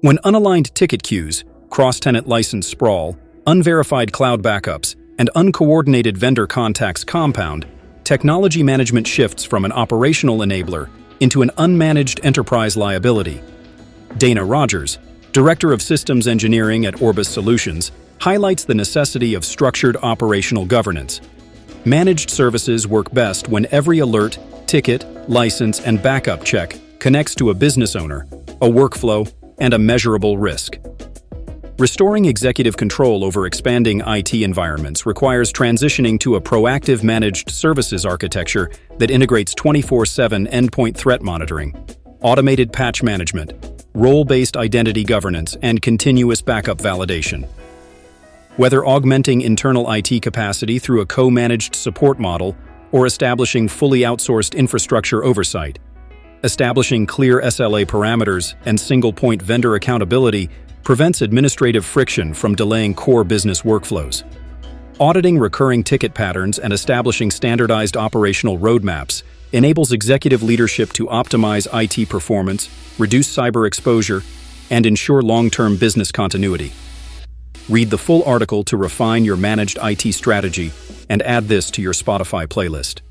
When unaligned ticket queues, cross-tenant license sprawl, unverified cloud backups, and uncoordinated vendor contacts compound, technology management shifts from an operational enabler into an unmanaged enterprise liability. Dana Rogers, Director of Systems Engineering at Orbis Solutions, highlights the necessity of structured operational governance. Managed services work best when every alert, ticket, license, and backup check connects to a business owner, a workflow, and a measurable risk. Restoring executive control over expanding IT environments requires transitioning to a proactive managed services architecture that integrates 24/7 endpoint threat monitoring, automated patch management, role-based identity governance, and continuous backup validation. Whether augmenting internal IT capacity through a co-managed support model or establishing fully outsourced infrastructure oversight, establishing clear SLA parameters and single-point vendor accountability prevents administrative friction from delaying core business workflows. Auditing recurring ticket patterns and establishing standardized operational roadmaps enables executive leadership to optimize IT performance, reduce cyber exposure, and ensure long-term business continuity. Read the full article to refine your managed IT strategy and add this to your Spotify playlist.